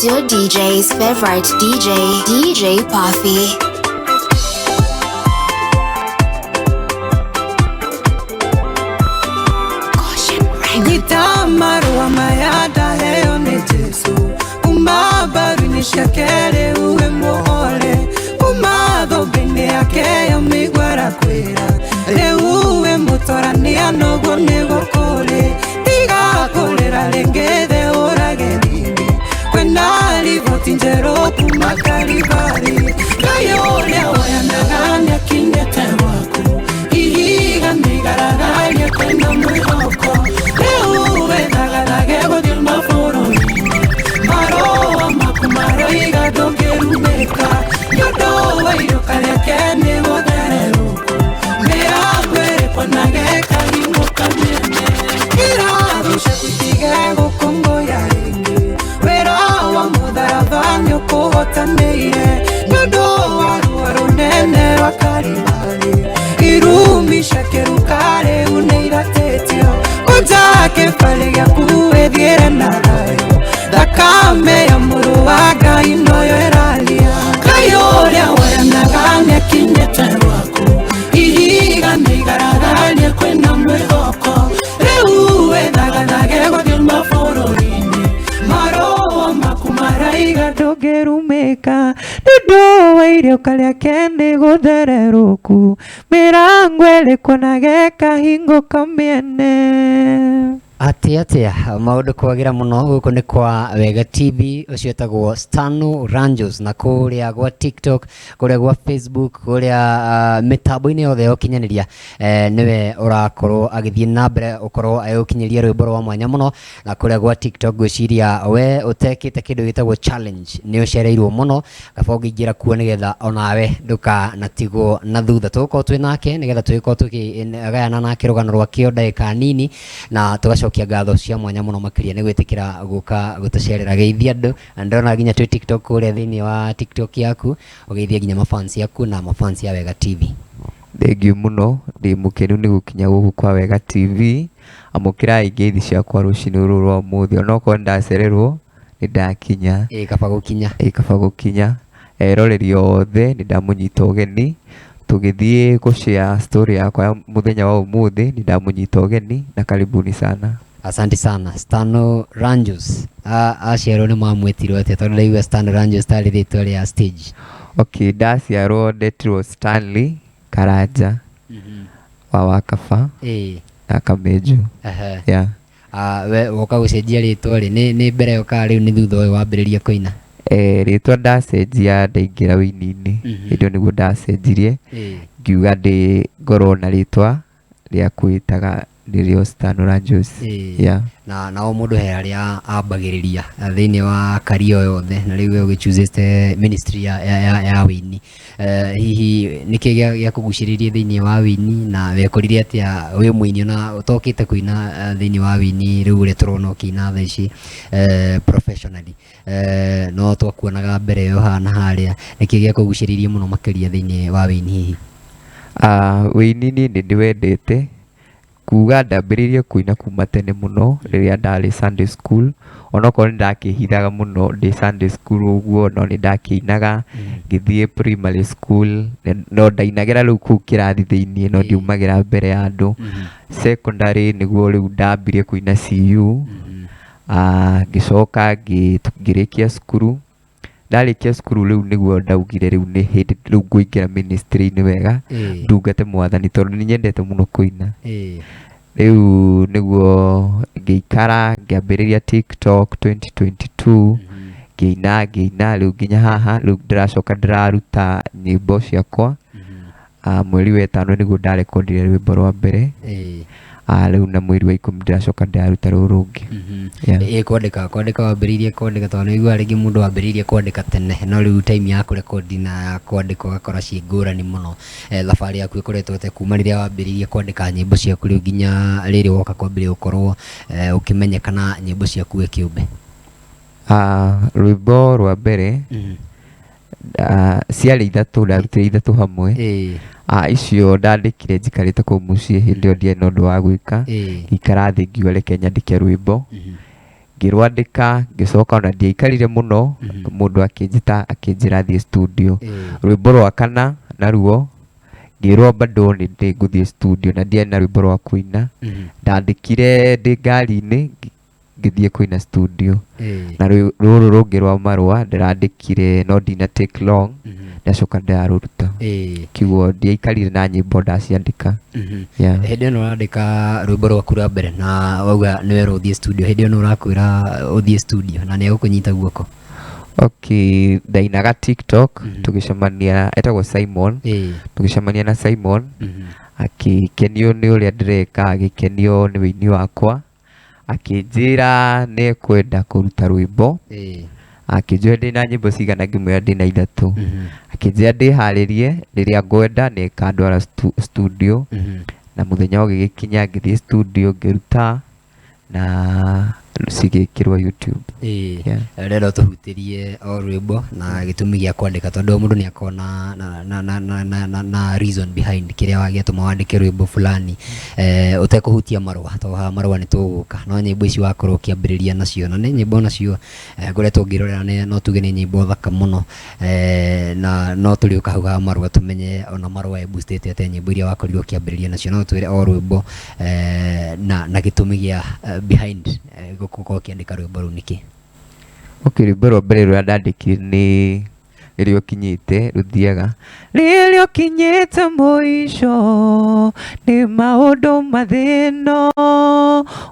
It's your DJ's favorite DJ, DJ Puffy. Nitamarua mayada leo ni Jesu Umabaru nishakere uwe muhole Umadhobini yake ya migwara kwera Le uwe mutorania nogo nego kore Tiga kolera lengede ora gerimi Kwena livoti njero kumakaribari Kayole waya naganya kinyete waku Ihiga migaraganya kwena mwihoko Irumisha kerukare uneira tetio Ujake pale ya kuwe diere narayo Dakame ya muruwaga inoyo eralia Kayoria waya naganya kinyete wako Ihiga nigaraganya kwena mwehoko Reuwe daganagego dilma fororini Maroa makumaraiga dogerumeka Dodo wairio kalia kende godereruku Mirangwele konageka hingo kamiene Atia maundu kwagira muno guku ni kwa Wega TV ucio tagwo Stano Ranjos na kuria gwa TikTok kuria gwa Facebook kuria mitambo-ini yothe ukinyaniria niwe urakorwo agithie na mbere ukorwo agukinyiria rwimbo rwa mwanya muno na kuria gwa TikTok gwiciria we utekite kindu gitagwo challenge ni ucereirwo muno kaba ungiingira kuo nigetha onawe nduka natigwo na thutha tuko twinake nigetha twiko tukigayana nake rugano rwakio ndagika nini na tugacokia ngatho cia mwanya muno makiria ni gwitikira guka gutucerera geithia andu ndona ginya twi TikTok uria thiini wa TikTok yaku ugeithia ginya mafans yaku na mafans ya Wega TV. Thengiũ muno ndi mukenu ni gukinya guku kwa Wega TV amukira ingeithi ciakwa rucini ruru rwa muthi onoko ndacererwo ni ndakinya kaba gukinya roreri othe ni ndamunyita ugeni tugithie gushare story yakwa ya muthenya wa umuthi ni ndamunyita ugeni na karibuni sana. Asante sana Stano Ranjos. Aciarwo ni mamwitirwo atia tondu ndaigua Stano Ranjos tari ritwa ria stage? Okay, ndaciarwo ndetirwo Stanley Karanja wa Wakaba na Kameju. Yeah. We woka gucenjia ritwa ri ni mbere yoka riu ni thutha uyu wambiriria kuina? Ritwa ndacenjia ndaingira wini-ini ndio niguo ndacenjirie ngiuga ndi ngorwo na ritwa ria kwitaga nirio Stano Ranjos. Yeah. Na o mundu he aria ambagiriria thiini wa career yothe na riu ugichoosete ministry ya wini hihi niki gya kuguciririe thiini wa wini na wekorire atia wi mwini na utokite kuina thiini wa wini riu ri turona ukina thaici professionally no twakuonaga mbere yo hana haria niki gya kuguciririe muno makiria thiini wa wini hihi? Wini ni ndiwendete kuga ndambiririe kuina kuma tene muno riria ndari Sunday school onoko ni ndakihithaga muno ndi Sunday school uguo no ni ndakiinaga ngithie primary school no ndainagira riu ku kirathi thiini no ndiumagira mbere ya andu secondary niguo riu ndambirie kuina CU ngicoka ngirikia skuru ndarikia skuru riu niguo ndaugire riu ni hindi riu nguingira ministry ni wega ndungate mwathani tondu ni nyendete muno kuina. Riu niguo ngiikara ngiambiriria TikTok 2022 ngiina riu nginya haha riu ndiracoka ndiraruta nyimbo ciakwa mweri wa 5 niguo ndarekondire rwimbo rwa mbere riu na mweri wa 10 ndiracoka ndaruta ruru rungi. Kwandika wambiririe kwandika tondu niguo ringi mundu wambiririe kwandika tene no riu time ya kurekondi na kwandika ugakora ci ngurani muno. Thabari yaku ikoretwo te kuma riria wambiririe kwandika nyimbo ciaku riu nginya riri woka kwambiria gukorwo ukimenyekana nyimbo ciaku we kiumbe? Rwimbo rwa mbere ciarĩ ithatu ndarutire ithatu hamwe icio ndandĩkire njikarĩte kũu mũciĩ hĩndĩ ĩyo ndiarĩ na ũndũ wa gwĩka ngĩikara thĩ ngiuga reke nyandĩke rwĩmbo ngirwandika ngicoka ona ndiaikarire muno mundu akinjita akinjira thie studio rwimbo rwa kana naruo ngirwo bado ni nguthie studio na ndiari na rwimbo rwa kuina ndandikire ndi ngari-ini ngithie kuina studio na ruru rungi rwa marua ndirandikire no ndina take long ndacoka ndaruruta kiugo ndiaikarire na nyimbo ndaciandika hindi ino urandika rwimbo rwaku rwa mbere na wauga niwe uthie studio hindi ino urakwira uthie studio na ni egukunyita guoko okay ndainaga TikTok tugicemania etagwo Simon tugicemania na Simon akikenio ni uria ndireka agikenio ni wini wakwa akinjira ni kwenda kuruta rwimbo akinjira ndina nyimbo cigana ngimwira ndina ithatu akinjira ndiharirie riria ngwenda ni kandwara studio na muthenya ugigikinya ngithie studio ngiruta na cigikirwa YouTube rero tuhutirie o rwimbo na gitumi gia kwandika tondu mundu ni akona na reason behind kiria wagiatuma wandike rwimbo fulani utekuhutia marwa to ha marwa ni tuguka no nyimbo ici wakorwo kiambiriria nacio na ni nyimbo nacio ngoretwo ngirorera no tuge ni nyimbo thaka muno na no turiuka hau ha marwa tumenye ona marwa e boostete ate nyimbo iria wakorirwo kiambiriria nacio no twire o rwimbo na gitumi gia behind gukorwo kiandika rwimbo ru niki rwimbo rwa mbere rũrĩa ndandĩkire nĩ rĩrĩa ũkinyĩte rũthiaga rĩrĩa ũkinyĩte mũico nĩ maũndũ mathĩno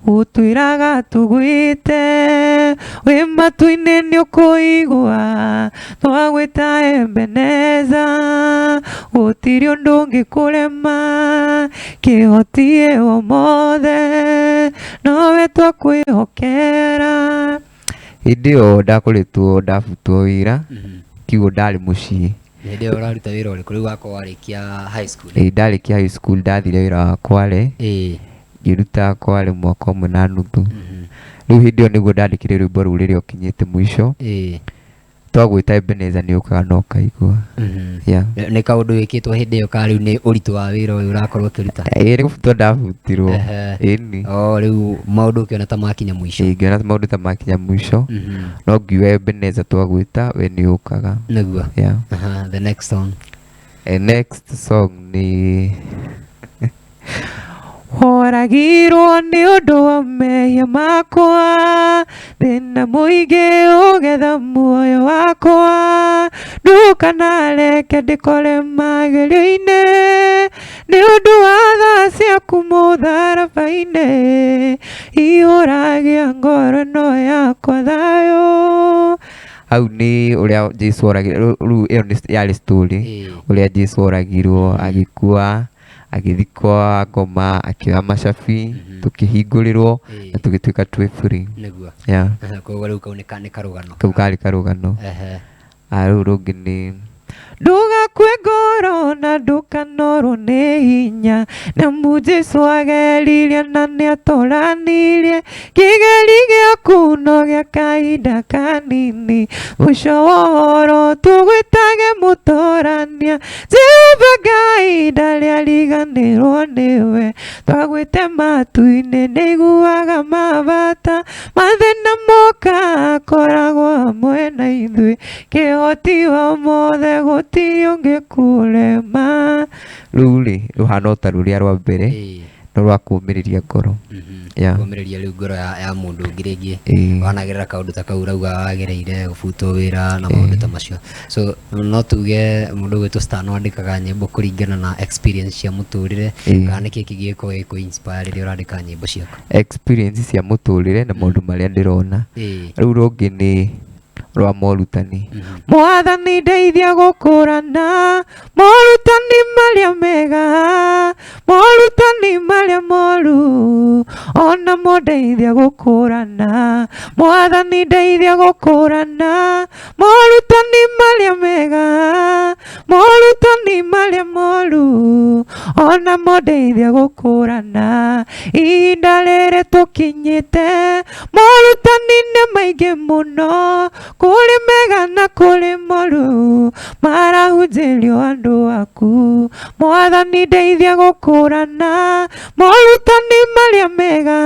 ũtwĩraga tũgwĩte wĩ matu-inĩ nĩ ũkũigua twagwĩta Ebeneza gũtirĩ ũndũ ũngĩkũrema kĩhotie o mothe nowe twakwĩhokera hindi ĩyo ndakoretwo ndabutwo wĩra kiugo ndarĩ mũciĩ hindi ĩyo ũraruta wĩra ũrĩkũ rĩu wakorwo warĩkia high school ndarĩkia high school ndathire wĩra wa Kwale ngĩruta Kwale mwaka ũmwe na nuthu rĩu hindi ĩyo nĩguo ndandĩkire rwĩmbo rũu rĩrĩa ũkinyĩte mũico twagwĩta Ebeneza nĩ ũkaga na ũkaigua nĩ kaũndũ wĩkĩtwo hĩndĩ ĩyo ka rĩu nĩ ũritũ wa wĩra ũyũ ũrakorwo ũkĩruta nĩ gũbutwo ndabutirwo ĩni rĩu maũndũ ũkĩona ta makinya mũico ngĩona maũndũ ta makinya mũico no ngiuga Ebeneza twagwĩta we nĩ ũkaga nĩguo the next song nĩ Horagirwo nĩ ũndũ wa mehia makwa thĩna mũingĩ ũgetha muoyo wakwa ndukanareke ndĩkore magerio-inĩ nĩ ũndũ wa tha ciaku mũtharaba-inĩ ihũragia ngoro no yakwa thayũ hau nĩ ũrĩa Jesu oragirwo rĩu ĩyo yarĩ story ũrĩa Jesu oragirwo agĩkua agithikwa ngoma akioya macabi tukihingũrĩrwo na tũgĩtuĩka twĩ free koguo rĩu kau nĩ karũgano kau karĩ karũgano rĩu rũngĩ nĩ ndugakue ngoro na ndũkanorwo nĩ hinya nĩamu Jesu ageririe na nĩatũranirie kĩgeri gĩaku no gĩa kahinda kanini mũico wa ũhoro tũgwĩtage mũtorania Jehova Ngai ndarĩa riganĩrwo nĩwe twagwĩte matu-inĩ nĩiguaga mabata mathĩna moka akoragwo hamwe na ithuĩ kĩhoti wa mothe gũtirĩ ũngĩkũrema rĩu rĩ rũhana ta rũrĩa rwa mbere no rwa kũũmĩrĩria ngoro kũũmĩrĩria rĩu ngoro ya mũndũ ũngĩ rĩngĩ wanagerera kaũndũ ta kau rauga wagereire gũbutwo wĩra na maũndũ ta macio so no tuge mũndũ gwĩtwo Star no andĩkaga nyĩmbo kũringana na experience cia mũtũrĩre kana nĩkĩ kĩngĩkorwo gĩkũ inspire rĩrĩa ũrandĩka nyĩmbo ciaku experience cia mũtũrĩre na maũndũ marĩa ndĩrona rĩu rũngĩ nĩ rwa morutani Mwathani ndeithia gũkũrana morutani marĩa mega morutani marĩa moru ona ndeithia gũkũrana Mwathani ndeithia gũkũrana morutani marĩa mega morutani marĩa moru ona ndeithia gũkũrana ihinda rĩrĩ tũkinyĩte morutani nĩ maingĩ mũno kũrĩ mega na kũrĩ moru marahunjĩrio andũ aku. Mwathani ndeithia gũkũrana morutani marĩa mega,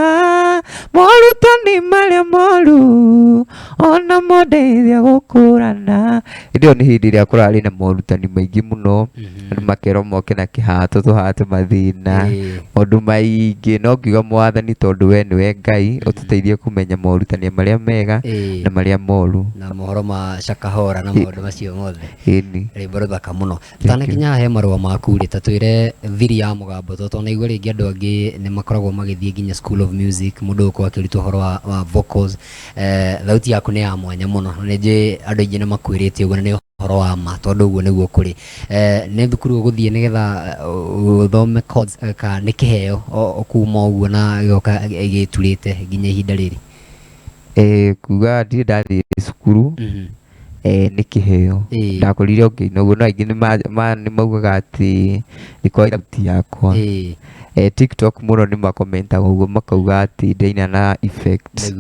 morutani marĩa moru, ona mo ndeithia gũkũrana. Hĩndĩ ĩyo nĩ hĩndĩ ĩrĩa kũrarĩ na morutani maingĩ mũno, andũ makerwo moke na kĩhato tũhate mathĩna, maũndũ maingĩ. No ngiuga Mwathani tondũ we nĩwe Ngai ũtũteithie kũmenya morutani marĩa mega na marĩa moru na mohoro ma cakahora na maũndũ macio mothe. Rwĩmbo rũthaka mũno. Tũtanakinya he marũa maku rĩ, ta twĩre thiri ya mũgambo, tondũ naigua rĩngĩ andũ angĩ nĩ makoragwo magĩthiĩ nginya School of Music, mũndũ ũkorwo akĩrutwo ũhoro wa vocals. Thauti yaku nĩ ya mwanya mũno, nĩ njũĩ andũ aingĩ nĩ makwĩrĩte ũguo na nĩ ũhoro wa ma, tondũ ũguo nĩguo kũrĩ. Nĩ thukuru ũgũthiĩ nĩgetha ũthome chords, ka nĩ kĩheo kuma ũguo na gĩoka gĩturĩte nginya ihinda rĩrĩ? Kuga ndirĩ ndathiĩ cukuru, nĩ kĩheo ndakorire ngĩina ũguo. No aingĩ nĩ maugaga atĩ nĩ kwa thauti yakwa. TikTok mũno nĩ makomentaga ũguo makauga atĩ ndaina na effect.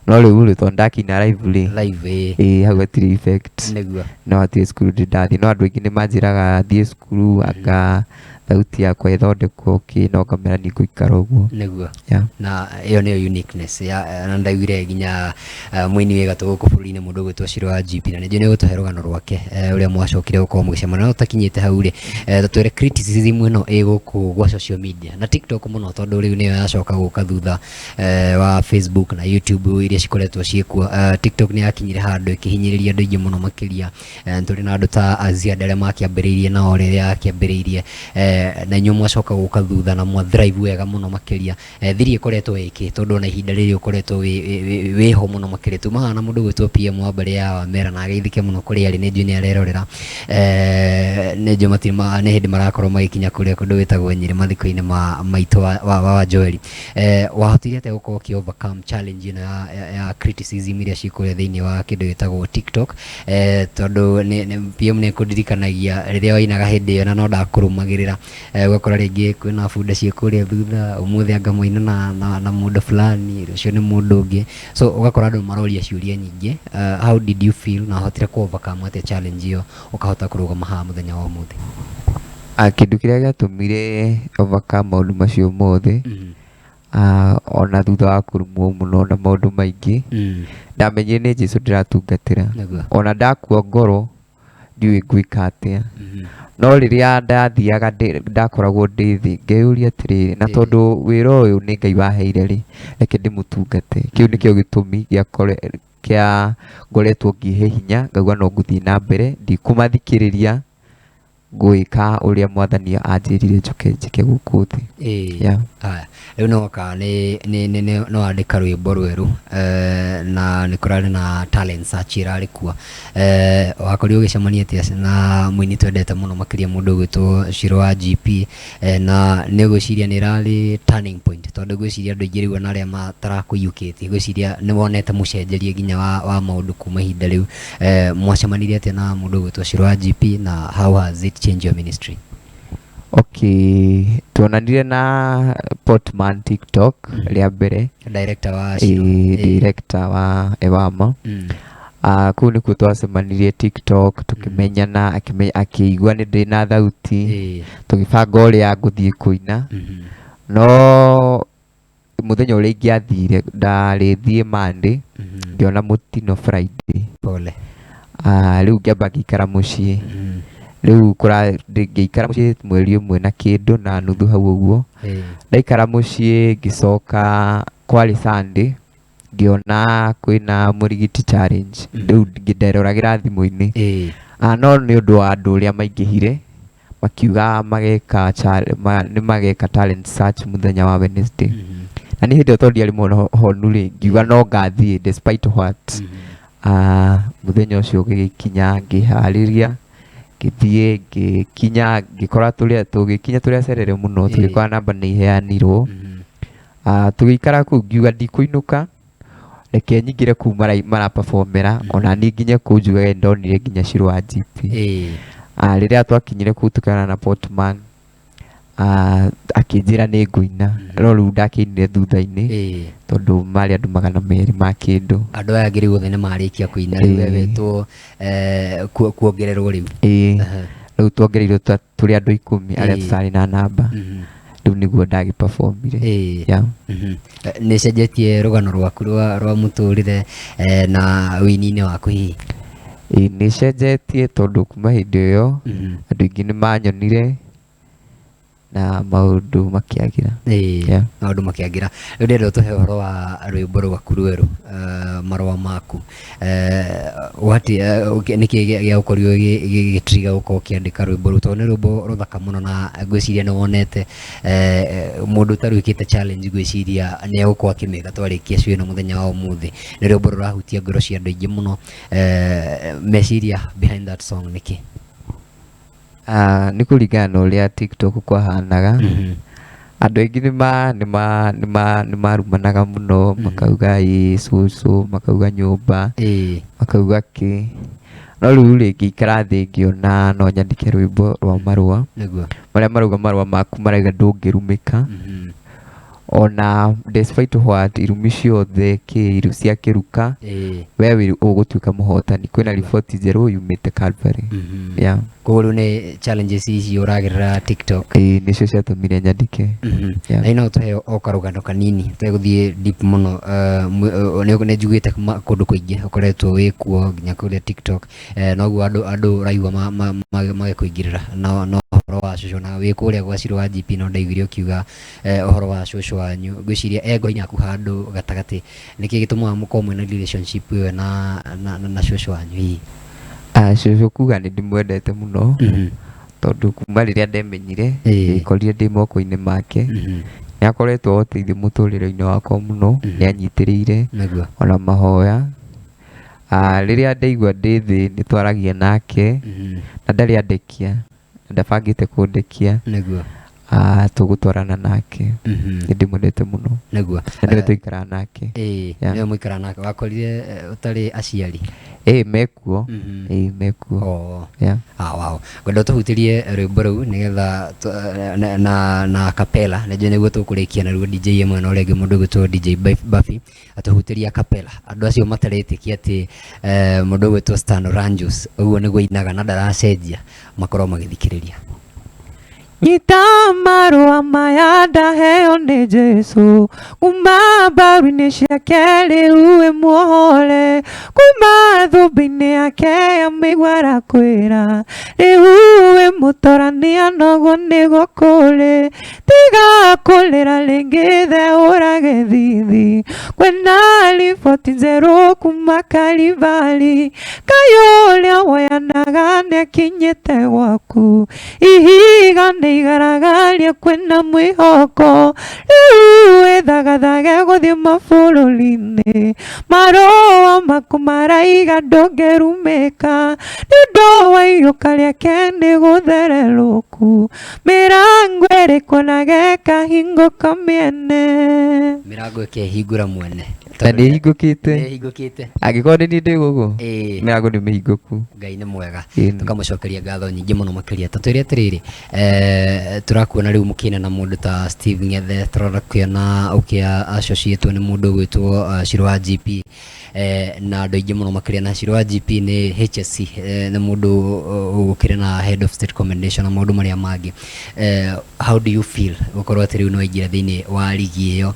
No rĩu rĩ tondũ ndakĩina live hau hatirĩ effect, no hatirĩ cukuru ndathiĩ. No andũ aingĩ nĩ manjĩraga thiĩ cukuru anga thauti yakwa ĩthondekwo no ngamera nĩ ngũikara ũguo. Nĩguo. Na ĩyo nĩyo uniqueness na ndaiguire nginya mũini wĩ gatũ gũkũ bũrũri-inĩ mũndũ ũgwĩtwo Shirũ wa GP, na nĩnjũĩ nĩ ũgũtũhe rũgano rwake ũrĩa mwacokire gũkorwo mũgĩcemania. No ũtakinyĩte hau rĩ, twĩre criticism ĩno ĩ gũkũ gwa social media na TikTok mũno, tondũ rĩu nĩyo yacoka gũka thutha wa Facebook na YouTube iria cikoretwo ciĩkuo. TikTok nĩ yakinyire handũ ĩkĩhinyĩrĩria andũ aingĩ mũno makĩria. Tũrĩ na andũ ta Aziad arĩa makĩambĩrĩirie nao rĩrĩa yakĩambĩrĩirie, na inyuĩ mwacoka gũka thutha na mwa thrive wega mũno makĩria. Thiri ĩkoretwo ĩkĩ, tondũ ona ihinda rĩrĩ ũkoretwo wĩho mũno makĩria. Tumaga na mũndũ gwĩtwo PM wa mbarĩ ya Wamera na ageithĩke mũno kũrĩa arĩ, nĩ njũĩ nĩ arerorera. Nĩ njũĩ nĩ hĩndĩ marakorwo magĩkinya kũrĩa kũndũ gwĩtagwo Nyĩrĩ mathiko-inĩ maitũ wa Joel. Wahotire atĩa gũkorwo ũkĩ overcome challenge ĩno ya criticism iria cikũrĩa thĩinĩ wa kĩndũ gĩtagwo TikTok? Tondũ PM nĩ kũndirikanagia rĩrĩa wainaga hĩndĩ ĩyo na no ndakũrũmagĩrĩra, ũgakora rĩngĩ kwĩna bunda ciĩ kũrĩa thutha, ũmũthĩ anga mũina na mũndũ fulani, rũciũ nĩ mũndũ ũngĩ. So ũgakora andũ maroria ciũria nyingĩ. How did you feel na hotire kũ overcome atĩa challenge ĩyo ũkahota kũrũgama haha mũthenya wa ũmũthĩ? Kĩndũ kĩrĩa gĩatũmire overcome maũndũ macio mothe, ona thutha wa kũrumwo mũno na maũndũ maingĩ, ndamenyire nĩ Jesũ ndĩratungatĩra. Ona ndakua ngoro ndiũĩ ngwĩka atĩa. No rĩrĩa ndathiaga ndakoragwo ndĩ thĩ ngeyũria atĩrĩrĩ, na tondũ wĩra ũyũ nĩ Ngai waheire rĩ, reke ndĩmũtungate. Kĩu nĩkĩo gĩtũmi kĩa ngoretwo ngĩhe hinya, ngauga no ngũthiĩ na mbere, ndikũmathikĩrĩria, ngwĩka ũrĩa Mwathani anjĩrire njĩke gũkũ thĩ. Rĩu noka no andĩka rwĩmbo rwerũ na nĩ kũrarĩ na talent search ĩrarĩ kuo. Wakorirwo ũgĩcemania atĩa na mũini twendete mũno makĩria mũndũ ũgwĩtwo Shirũ wa GP, na nĩ gwĩciria nĩ ĩrarĩ turning point, tondũ gwĩciria andũ aingĩ rĩu ona arĩa matarakũiyũkĩtie gwĩciria nĩ wonete mũcenjerie nginya wa maũndũ kuma ihinda rĩu? Mwacemanirie atĩa na mũndũ ũgwĩtwo Shirũ wa GP na how has it changed your ministry? Tuonanire na Portman TikTok rĩa mbere, director wa director wa Ewama. Kũu nĩkuo twacemanirie TikTok, tũkĩmenyana, akĩigua nĩ ndĩ na thauti, tũgĩbanga ũrĩa ngũthiĩ kũina. No mũthenya ũrĩa ingĩathire ndarĩthiĩ Monday, ngĩona mũtino Friday. Rĩu ngĩamba ngĩikara mũciĩ. Rĩu ngĩikara mũciĩ mweri ũmwe na kĩndũ na nuthu hau ũguo. Ndaikara mũciĩ ngĩcoka kwarĩ Sunday, ngĩona kwĩna mũrigiti challenge. Rĩu nderoragĩra thimũ-inĩ. No nĩ ũndũ wa andũ ũrĩa maingĩhire makiuga nĩ mageka talent search mũthenya wa Wednesday. Na nĩ hĩndĩ ĩyo tondũ ndiarĩ mũhonu rĩ, ngiuga no ngathiĩ despite what. Mũthenya ũcio ũgĩkinya ngĩharĩria, ngĩthiĩ ngĩkinya ngĩkora tũgĩkinya tũrĩa cerere mũno, tũgĩkora namba nĩ iheanirwo. Tũgĩikara kũu ngiuga ndikũinũka, reke nyingĩre kũu maraperformera, ona niĩ nginya kũu njugaga ndonire nginya Shirũ wa GP. Rĩrĩa twakinyire kũu tũkĩona na Portman, akĩnjĩra nĩ ngũina, no rĩu ndakĩinire thutha-inĩ, tondu mari andu 200 ma kindu andu aya ngiri guthe ni marikia kuina riu wetwo kuongererwo riu riu tuongereirwo turi andu 10 aria tutari na namba riu niguo ndagi performire ni cenjetie rugano rwaku rwa muturire na wini-ini waku hihi ni cenjetie tondu kuma hindi iyo andu ingi ni manyonire na maundu makiagira maundu makiagira riu ndenda tuhe uhoro wa rwimbo rwaku rweru marua maku wati niki gia ukorio gitriga uko kiandika rwimbo ruto ni rwimbo ruthaka muno na gwiciria ni wonete mundu tarwikite challenge gwiciria ni uko akimega twarikia cio no muthenya wa umuthi ni rwimbo rurahutia ngoro cia andu ingi muno meciria behind that song niki ni kuringana na uria TikTok kwahanaga andu aingi ni marumanaga muno makauga isusu makauga nyumba makauga ki no riu ringi ikara thi ngiona no nyandike rwimbo rwa marua maria marauga marua maku maraiga ndungirumika ona despite what irumi ciothe iru cia kiruka wewe ugutuika muhotani kwina report njeru yumite Calvary kuru ni challenges ici uragirira TikTok nicio ciatumire nyandike na ino tuhe okarugano kanini tweguthie deep muno ne njugite kundu kuingi ukoretwo wikuo nginya kuria TikTok noguo andu raigua magikuingirira no uhoro wa cucu na wi kuria gwa Ciro wa GP no ndaiguire ukiuga uhoro wa cucu wanyu gwiciria ego-ini aku handu gatagati niki gitumaga mukorwo mwina relationship we na cucu wanyu hihi cucu kuga ni ndimwendete muno tondu kuma riria ndemenyire ikorire ndi moko-ini make ni akoretwo oteithio muturire-ini wakwa muno ni anyitiriire ona mahoya riria ndaigua ndi thi ni twaragia nake na ndari andekia ndabangite kundekia tugutwarana nake ndimwendete muno ndio tuikara nake ndio muikara nake wakorire utari aciari mekuo mekuo wow ngwenda tuhutirie rwimbo ruu nigetha na kapela najua niguo tukurikia na ruo DJ imwe na urenge mundu gwitwo DJ Buffy atuhutiria kapela andu acio mataretikia ati mundu gwitwo Stan Ranjus uguo niguo inaga na ndaracenjia makorwo magithikiriria Nyita marua maya ndaheo ni Jesu kuma mbaru-ini ciake riu we muohore kuma thumbi-ini yake amigua arakwira riu we mutorania noguo niguo kuri tiga kurira ringi the urage thithi kwena riboti njeru kuma Kalvari Ngai uria woyanaga ni akinyite gwaku ihiga igaragaria kwena mwihoko riu withagathage guthie mabũrũri-inĩ marũa maku maraiga ndũngĩrumĩka nĩũndũ wa iruka rĩake nĩ gũthererũku mĩrango ĩrĩkũnage kahingũka mĩene mirango ikehingũra mwene na nĩ hingũkĩte angĩkorwo nĩ niĩ ndĩ gũkũ mĩrango nĩ mĩhingũku Ngai nĩ mwega tukamucokeria ngatho nyingĩ mũno makĩria ta twĩre atĩrĩrĩ turakuona riu mukina na mundu ta Steve Ngethe turakuona associate ni mundu gwitwo Ciro wa GP na andu aingi muno makiria na Ciro wa GP ni HSC ni mundu ukire na head of state commendation na maundu maria mangi how do you feel gukorwo ati riu no ingira thiini wa ligi iyo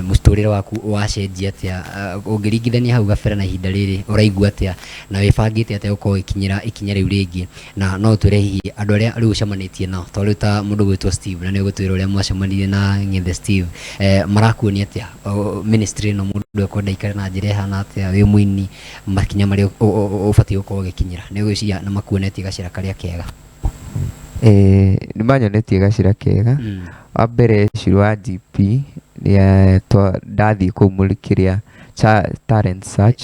musturire waku wacenjia atia ungiringithania hau gabere na ihinda riri uraigua atia na wibangite atia ukorwo ikinya riu ringi na no twire hihi andu aria riu ucemanitie nao to riu ta mundu gwitwo Steve na ni gutwira uria mwacemanirie na Ngethe Steve marakuonia atia ministry no mundu ekwenda ikare na njira ihana atia wi muini makinya maria ubatie gukorwo gikinyira ni gwiciria na makuonetie gacira karia kega ni manyonetie gacira kega wa mbere Ciro wa GP ndathie kumulikiria talent search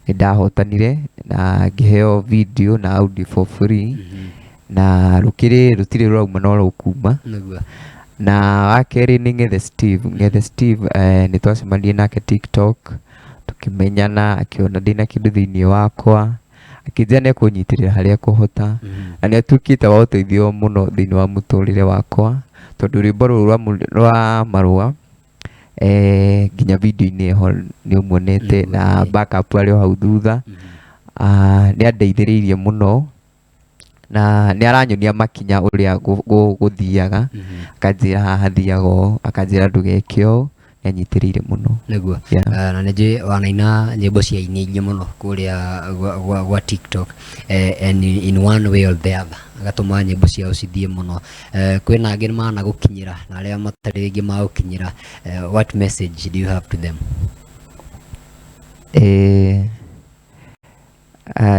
ndahotanire na ngiheo video na audio for free na rutire rwauma no rukuma na wakeri ni Ngethe Steve ni twacemanirie nake TikTok tukimenyana akiona ndina kindu thiini wakwa akijia ni kunyitirira haria kuhota na ni atukite wa uteithio muno thiini wa muturire wakwa tondu rwimbo rwa marua nginya video-inĩ ho nĩ ũmuonete na backup arĩ o hau thutha. Nĩ andeithĩrĩirie mũno na nĩ aranyonia makinya ũrĩa gũthiaga, akanjĩra haha thiaga ũũ, akanjĩra ndũgeke ũũ, nĩ anyitĩrĩire mũno. Nĩguo. Na nĩnjũĩ wanaina nyĩmbo cia nyingĩ mũno kũrĩa gwa TikTok, and in one way or the other agatũma nyĩmbo ciao cithiĩ mũno. Kwĩna angĩ managũkinyĩra na arĩa matarĩ rĩngĩ magũkinyĩra, what message do you have to them?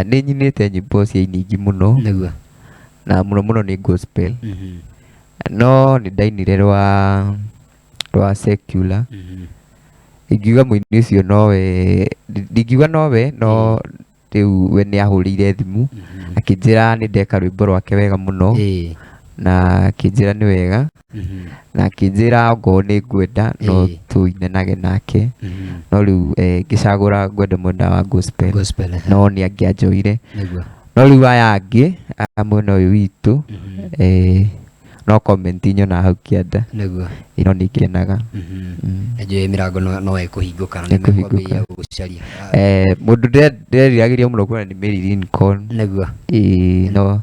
Nĩ nyinĩte nyĩmbo cia nyingĩ mũno. Nĩguo. Na mũno mũno nĩ gospel. No nĩ ndainire rwa secular. Ingiuga mũini ũcio nowe, ndingiuga nowe, no rĩu we nĩ ahũrĩire thimũ akĩnjĩra nĩ ndeka rwĩmbo rwake wega mũno, na akĩnjĩra nĩ wega, na akĩnjĩra ongorwo nĩ ngwenda no tũinanage nake, no rĩu ngĩcagũra ngwenda mwena wa gospel, no nĩ angĩanjoire. No rĩu aya angĩ mwena ũyũ witũ no comment nyona hau kĩanda, ino nĩ ikenaga. Njũĩ mĩrango no ĩkũhingũka na nĩ mĩkwambĩrĩria gũcaria. Mũndũ ndĩreriragĩria mũno kuona nĩ Mary Lincoln. Nĩguo. No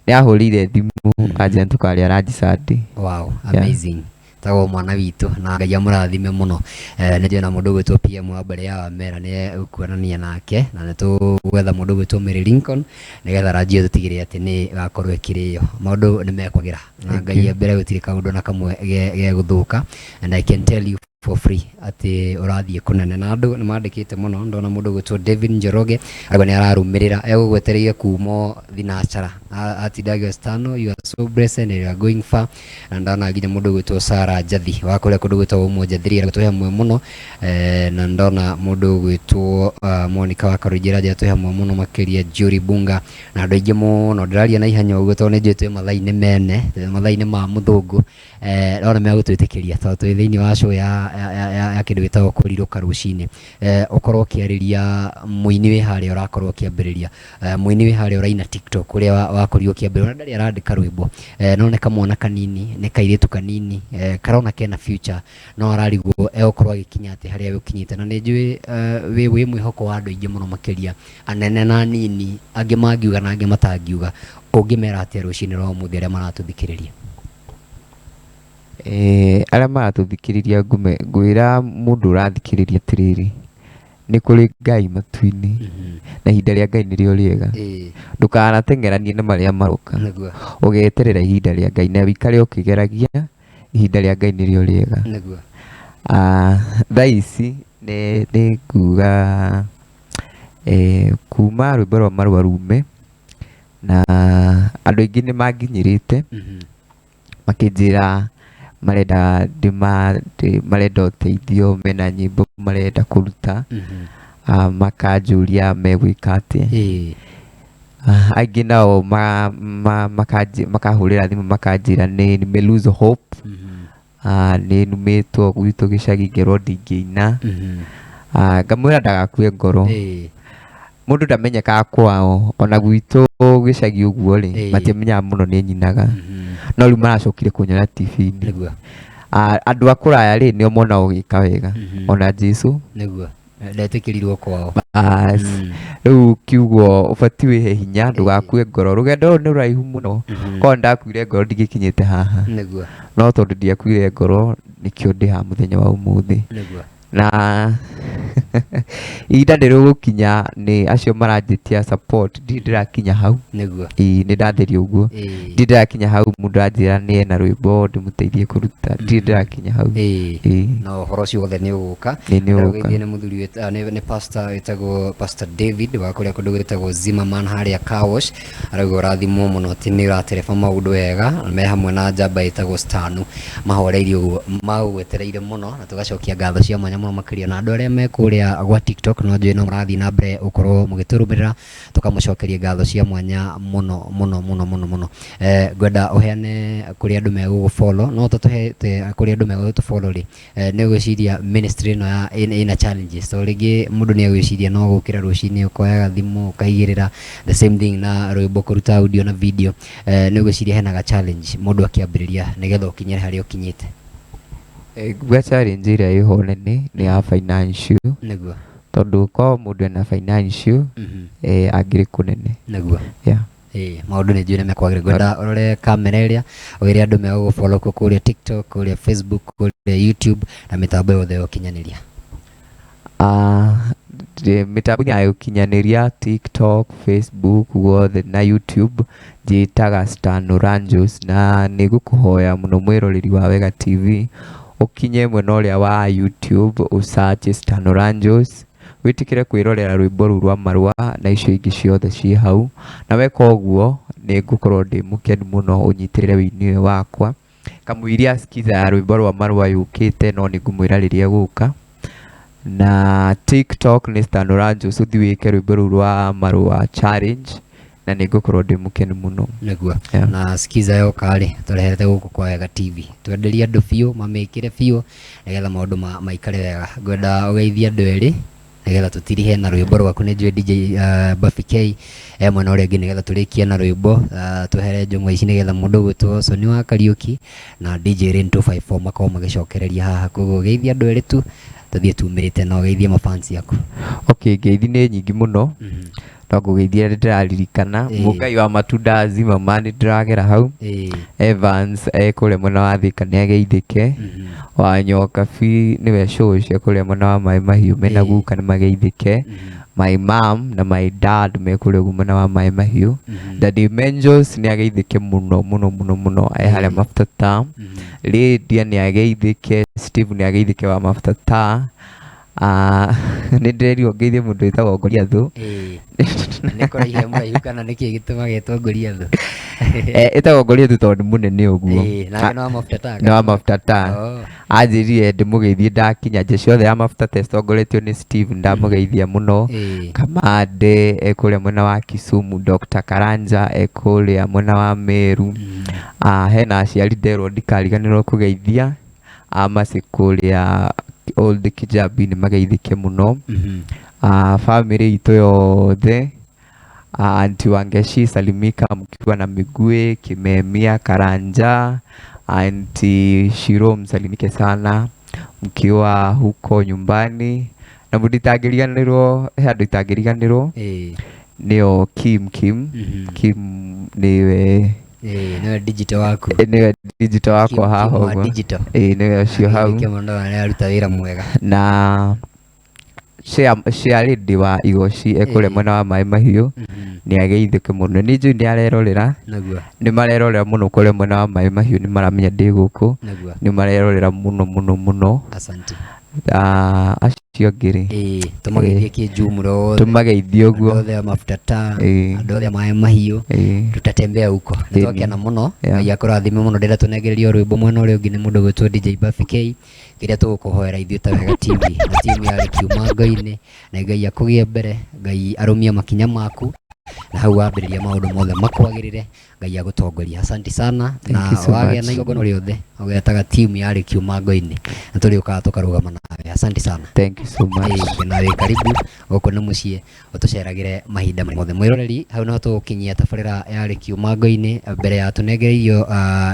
nĩ ahũrĩire thimũ anjĩra tũkarĩa ranji Sunday. Wow, amazing. Tagwo mwana witũ na Ngai amũrathime mũno. Nĩ njũĩ na mũndũ ũgwĩtwo PM wa mbere ya Wamera nĩ ũkuonania nake, na nĩ tũgwetha mũndũ ũgwĩtwo Mary Lincoln nĩgetha ranji tũtigĩrĩre atĩ nĩ gakorwo ĩkĩrĩo. Maũndũ nĩ mekwagĩra na Ngai mbere gũtirĩ kaũndũ na kamwe ge gũthũka, and I can tell you for free ati ũrathiĩ kũnene. Na andũ nĩ mandĩkĩte mũno, ndona mũndũ ũgwĩtwo David Njoroge arauga nĩ ararũmĩrĩra, egũgwetereire kuuma thinacara atindagio Stano, you are so blessed and you are going far. Na ndona nginya mũndũ ũgwĩtwo Sara Njathi wa kũrĩa kũndũ gwĩtwo Umoja 3 aragũtũhe hamwe mũno. Na ndona mũndũ ũgwĩtwo Monica wa Karũnjĩra njatũhe hamwe mũno makĩria, Juri Bunga na andũ aingĩ mũno. Ndĩraria na ihenya ũguo tondũ nĩ njũĩ twĩ mathaa-inĩ mene, mathaa-inĩ ma mũthũngũ, rona megũtwĩtĩkĩria tondũ twĩ thĩinĩ wa show ya kĩndũ gĩtagwo kũrirũka rũcinĩ. Ũkorwo ũkĩarĩria mũini wĩ harĩa ũrakorwo ũkĩambĩrĩria, mũini wĩ harĩa ũraina TikTok ũrĩa wakorirwo ũkĩambĩrĩria, ndarĩ arandĩka rwĩmbo, no nĩ kamwana kanini, nĩ kairĩtu kanini karona kena future, no ararigwo egũkorwo agĩkinya atĩ harĩa gũkinyĩte. Na nĩ njũĩ wĩ mwĩhoko wa andũ aingĩ mũno makĩria, anene na nini, angĩ mangiuga na angĩ matangiuga, ũngĩmera atĩa rũcinĩ rwa ũmũthĩ arĩa maratũthikĩrĩria? Arĩa maratũthikĩrĩria ngwĩra mũndũ ũrathikĩrĩria atĩrĩrĩ, nĩ kũrĩ Ngai matu-inĩ na ihinda rĩa Ngai nĩrĩo rĩega. Ndũkanateng'eranie na marĩa maroka, ũgeterera ihinda rĩa Ngai na wĩikare ũkĩgeragia, ihinda rĩa Ngai nĩrĩo rĩega. Thaa ici nĩ nguga kuma rwĩmbo rwa Marũa Rume, na andũ aingĩ nĩ manginyĩrĩte makĩnjĩra marenda ũteithio, mena nyĩmbo marenda kũruta, makanjũria megwĩka atĩa. Aingĩ nao makahũrĩra thimũ makanjĩra nĩ lose hope, nĩ numĩtwo gwitũ gĩcagi ngerwo ndingĩina, ngamwĩra ndagakue ngoro. Mũndũ ndamenyekaga kwao, ona gwitũ gĩcagi ũguo rĩ matiamenyaga mũno nĩ nyinaga, no rĩu maracokire kũnyona TV-inĩ. Andũ a kũraya rĩ nĩo monaga ũgĩka wega, ona Jesũ ndetĩkĩrirwo kwao. Rĩu kiugo ũbatiĩ wĩhe hinya, ndũgakue ngoro. Rũgendo rũrũ nĩ rũraihu mũno, korwo ndakuire ngoro ndingĩkinyĩte haha, no tondũ ndiakuire ngoro nĩkĩo ndĩ haha mũthenya wa ũmũthĩ. Na ihinda nĩrĩgũkinya, nĩ acio maranjĩtia support, ndirĩ ndĩrakinya hau, nĩ ndatheria ũguo, ndirĩ ndĩrakinya hau mũndũ anjĩra nĩ ena rwĩmbo ndĩmũteithie kũruta, ndirĩ ndĩrakinya hau. No ũhoro ũcio wothe nĩ ũgũka. Nĩ mũthuri nĩ pastor wĩtagwo Pastor David wa kũrĩa kũndũ gwĩtagwo Zimmerman harĩa Car Wash, arauga ũrathimwo mũno atĩ nĩ ũratereba maũndũ wega, me hamwe na njamba ĩtagwo Stanu, mahoreirie ũguo, magũgwetereire mũno, na tũgacokia ngatho cia mwanya mũno makĩria. Na andũ arĩa me kũrĩa gwa TikTok no njũĩ no mũrathiĩ na mbere ũkorwo mũgĩtũrũmĩrĩra, tũkamũcokeria ngatho cia mwanya mũno mũno mũno mũno mũno. Ngwenda ũheane kũrĩa andũ megũgũfollow, no tũtũhete kũrĩa andũ megũgũfollow rĩ, nĩ gwĩciria ministry ĩno ĩna challenges, to rĩngĩ mũndũ nĩ agwĩciria no gũkĩra rũcinĩ ũkoyaga thimũ ũkaigĩrĩra the same thing na rwĩmbo kũruta audio na video, nĩ gwĩciria henaga challenge mũndũ akĩambĩrĩria nĩgetha ũkinyĩre harĩa ũkinyĩte? Gwa challenge ĩrĩa ĩho nene nĩ ya financial nĩguo tondũ ko mũndũ ena financial angĩrĩ kũnene nĩguo yeah. Maũndũ nĩ njũĩ nĩ mekwagĩrĩra ngwenda ũrore kamera ĩrĩa ũgĩrĩ andũ megũgũfollow kũrĩa TikTok, kũrĩa Facebook, kũrĩa YouTube na mĩtambo yothe ya ũkinyanĩria. Mĩtambo ya ũkinyanĩria TikTok, Facebook guothe na YouTube njĩtaga Stano Ranjos, na nĩ ngũkũhoya mũno mwĩroreri wa Wega TV ũkinye mwena ũrĩa wa YouTube ũsearch Stano Ranjos, wĩtĩkĩre kwĩrorera rwĩmbo rũu rwa Marũa na icio ingĩ ciothe ciĩ hau, na weka ũguo nĩ ngũkorwo ndĩ mũkenu mũno ũnyitĩrĩre wĩini ũyũ wakwa. Kamũiria skiza ya rwĩmbo rwa Marũa yũkĩte no nĩ ngũmwĩra rĩrĩa gũka, na TikTok nĩ Stano Ranjos ũthiĩ wĩke rwĩmbo rũu rwa Marũa challenge na nĩ ngũkorwo ndĩ mũkenu mũno nĩguo na skiza yoka-rĩ tũrehete gũkũ kwa Wega TV twenderie andũ biũ mamĩkĩre biũ nĩgetha maũndũ maikare wega. Ngwenda ũgeithie andũ erĩ nĩgetha tũtirihe na rwĩmbo rwaku. Nĩ njũĩ DJ Buffy K mwena ũrĩa ũngĩ nĩgetha tũrĩkie na rwĩmbo twehere njũng'wa ici nĩgetha mũndũ ũgwĩtwo Soni wa Kariuki na DJ Rain 254 makorwo magĩcokereria haha. Koguo geithia andũ erĩ tu tũthiĩ tumĩrĩte na ũgeithie mafans yaku. Okay, ngeithi nĩ nyingĩ mũno no ngũgeithia ndĩraririkana Mũngai wa matunda Zimmerman ndĩragera hau, Evans kũrĩa mwena wa Thika nĩ ageithĩke, Wanyoka Fi nĩwe cũcia kũrĩa mwena wa Maĩ Mahiũ mena guka nĩ mageithĩke, my mom na my dad me kũrĩa mwena wa Maĩ Mahiũ, Daddy Menjos nĩ ageithĩke mũno mũno mũno mũno harĩa Mafuta Town, Lydia nĩ ageithĩke, Steve nĩ ageithĩke wa Mafuta Town. Nĩ ndĩrerirwo ngeithie mũndũ wĩtagwo Goliath. Nĩ kũraihe mũraihu kana nĩkĩ gĩtũma getwo Goliath? Ĩtagwo Goliath tondũ nĩ mũnene ũguo. Nake nĩ wa Mafuta Town. Nĩ wa Mafuta Town. Anjĩrire ndĩmũgeithie ndakinya nja ciothe ya Mafuta Town citongoretio nĩ Steve, ndamũgeithia mũno. Kamande kũrĩa mwena wa Kisumu, Dr. Karanja kũrĩa mwena wa Meru, hena aciari nderwo ndikariganĩrwo kũgeithia, Mercy kũrĩa Old Kijabi nĩ mageithĩke mũno, family itũ yothe, Aunty Wangeshi Salimika mkiwa na Migwe, Kimemia Karanja, Aunty Shiro msalimike sana mkiwa huko nyumbani, na mũnditangĩriganĩrwo he andũ itangĩriganĩrwo nĩo Kim niwe nĩwe digital waku. Nĩwe digital wakwa haha ũguo. Nĩwe ũcio hau. Aruta wĩra mwega. Na Share wa Igoci kũrĩa mwena wa Maĩ Mahiũ nĩ ageithĩke mũno. Nĩ njũĩ nĩ arerorera, nĩ marerorera mũno kũrĩa mwena wa Maĩ Mahiũ, nĩ maramenya ndĩ gũkũ, nĩ marerorera mũno mũno mũno. Asante. Acio ngĩrĩ tũmageithie kĩnjumũro, tũmageithie ũguo andũ othe a Mafuta Town, andũ othe a Maĩ Mahiũ, tutatembea huko. Nĩtwakena mũno, Ngai akũrathime mũno. Ndĩrenda tũnengererie rwĩmbo mwena ũrĩa ũngĩ nĩ mũndũ ũgwĩtwo DJ Buffy K, kĩrĩa tũgũkũhoera ithuĩ ta Wega TV na timu ya Kiuma Ngai-inĩ, na Ngai akũgie mbere, Ngai arũmie makinya maku na hau wambĩrĩria maũndũ mothe makwagĩrĩre, Ngai agũtongoria. Asante sana na wagĩa na igongona rĩothe ũgetaga timu ya Kiuma Ngai-inĩ na tũrĩũkaga tũkarũgama nawe. Asante sana. Thank you so much. Na wĩ karibu gũkũ nĩ mũciĩ ũtũceragĩre mahinda mothe. Mwĩroreri, hau no tũgũkinyia tabarĩra ya Kiuma Ngai-inĩ mbere ya tũnengereirio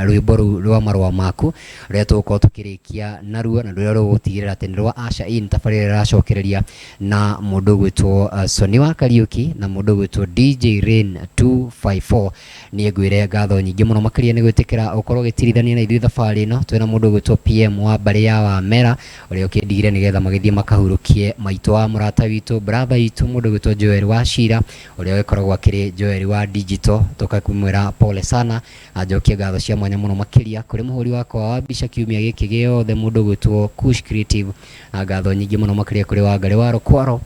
rwĩmbo rũu rwa Marũa maku rũrĩa tũgũkorwo tũkĩrĩkia naruo na rũrĩa rũgũtigĩrĩra atĩ nĩ rwa Asha In, tabarĩra ĩracokereria na mũndũ ũgwĩtwo Soni wa Kariuki na mũndũ ũgwĩtwo DJ Rain 254. Niĩ ngwĩre ngatho nyingĩ mũno makĩria nĩ gwĩtĩkĩra ũkorwo ũgĩtirithania na ithuĩ thabarĩ ĩno. Twĩna mũndũ ũgwĩtwo PM wa mbarĩ ya Wamera ũrĩa ũkĩndigire nĩgetha magĩthiĩ makahurũkie maitũ wa mũrata witũ, brother witũ, mũndũ ũgwĩtwo Joel wa Shira ũrĩa ũgĩkoragwo akĩrĩ Joel wa digital. Tũkakwĩra pole sana na njokie ngatho cia mwanya mũno makĩria kũrĩ mũhũri wakwa wa mbica kiumia gĩkĩ gĩothe, mũndũ ũgwĩtwo Kush Creative, na ngatho nyingĩ mũno makĩria kũrĩ Wangari wa Rũkwaro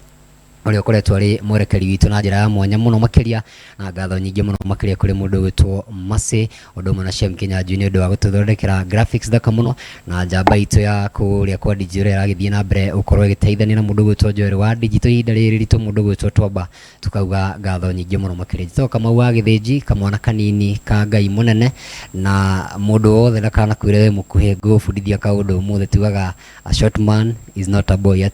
ũrĩa ũkoretwo arĩ mwerekeri witũ na njĩra ya mwanya mũno makĩria, na ngatho nyingĩ mũno makĩria kũrĩ mũndũ ũgwĩtwo Mercy ũndũ ũmwe na Shem Kinyanjui nĩ ũndũ wa gũtũthondekera graphics thaka mũno, na njamba itũ ya kũrĩa kwa digital ĩragĩthiĩ na mbere ũkorwo ĩgĩteithania na mũndũ ũgwĩtwo Joel wa digital ihinda rĩrĩ ritũ, mũndũ ũgwĩtwo Twamba. Tukauga ngatho nyingĩ mũno makĩria Njĩtagwo Kamau wa Gĩthĩnji, kamwana kanini ka Ngai mũnene, na mũndũ wothe ndakanakwĩre wĩ mũkuhĩ ngũbundithia kaũndũ ũmũthĩ tugaga a short man is not a boy.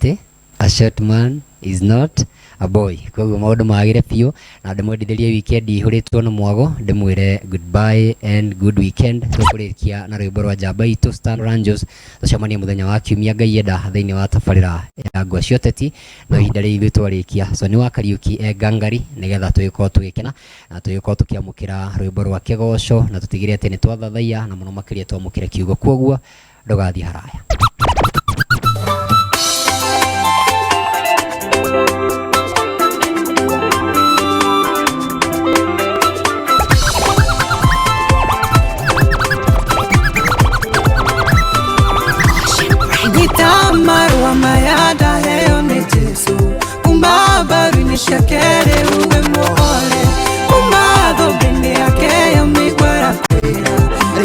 A short man is not a boy. Koguo maundu magire piu na ndimwendithirie weekend ihuritwo na mwago, ndimwire goodbye and good weekend. Tukurikia na rwimbo rwa njamba itu Stan Rangers tucemanie muthenya wa kiumia Ngai enda thiini wa tabarira ya ngwa cia ũteti no ihinda rĩu twarikia. So ni wa Kariuki Gangari nigetha tugikorwo tugikena na tugikorwo tukiamukira rwimbo rwa kigoco na tutigire ati ni twathathaiya na muno makiria twamukire kiugo. Koguo ndugathi haraya. Marua mayada heyo ni Jesu, kumbabaru ni shakere uwe mo.